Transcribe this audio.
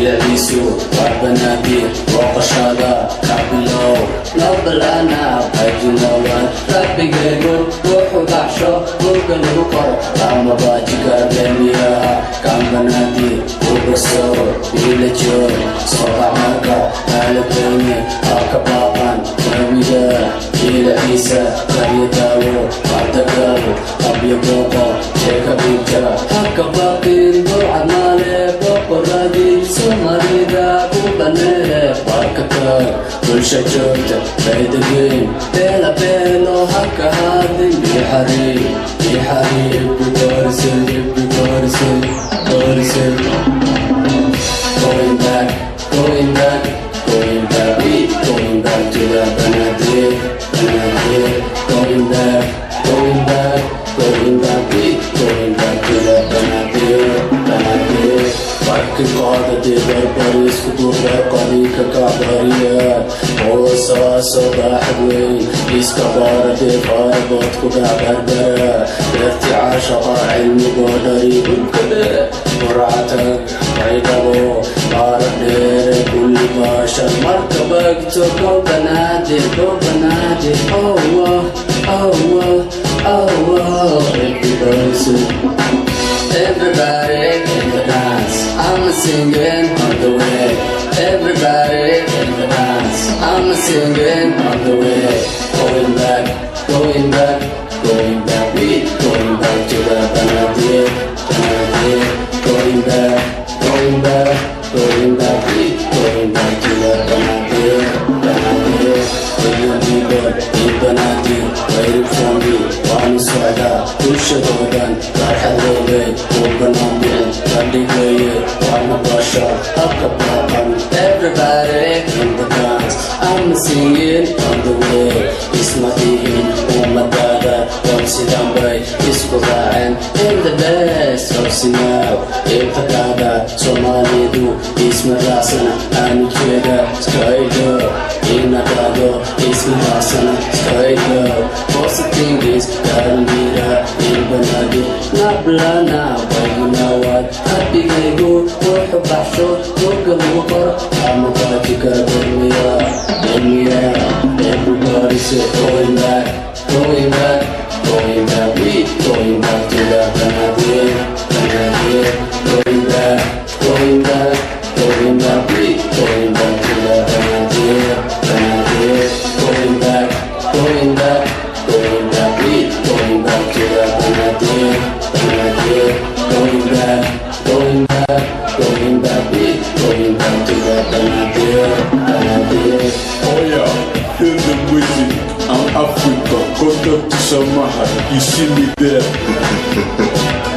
يلعبيسو والبنادير وقشادا كابلو نبل أنا بجنوان ربي قيقو روحو بعشو ممكن بقر أما باجي كابلميها كان بنادير وبصور يلجون صبع مكا هالبني أكبابان نبيدا يلعيسا كريتاو عدقابو أبيضوكو شيكا بيتا حكا باقين بوعد مالي بقرادي سوماريدا كوبانيه باكتر كل شي جوجة بيدقين بيلا بيلو حكا هادي يحريب يحريب بكورسل بكورسل كورسل Going back, going back, going back, we going back to the Benadir, Benadir. Going back, going back, going back, we going back to the Benadir, Benadir. Barki qadati barbaris kutuba qarika kabariyat Osa صباح وين iskabarati farbot kuga barbara Derti عاشقا علمي قدري بالكده مرعتك عيدبو بارك دير كل باشر مركبك تقو بنادر قو بنادر أوه أوه أوه Everybody in the dance, I'm singing on the way. Everybody in the dance, I'm singing on the way. Going back, going back, going back, we going back to the Benadir, Benadir. Going back, going back, going back, we going back to the Benadir, Benadir. Benadir, waiting for me, one swagger, push it over, فرحة الليل وبنامين غادي قليل وانا بشر أكبر Everybody in the dance I'm singing on the way اسمعين ومدادا وامسي دمبي اسكو باعن in the best وامسيناو ابتكادا سومالي دو اسم راسنا أنا كيدا سكايدو إنا دادو اسم راسنا سكايدو Positive is Karambira Ilbanadi Nablana Bayunawad Happy Gaygo Work of Basho Work of Wokor Amabati Karabia Emia Everybody say going back Going back Going back We going back to the Benadir Benadir Going back Going back Going back We going back to the Benadir Benadir Going back Going back Going back, we going back to the Benadir, Benadir. Going back, going back, going back, we going back to the Benadir, Benadir. Oh yeah, hear the music. I'm Africa, come up to Samaha. You see me there.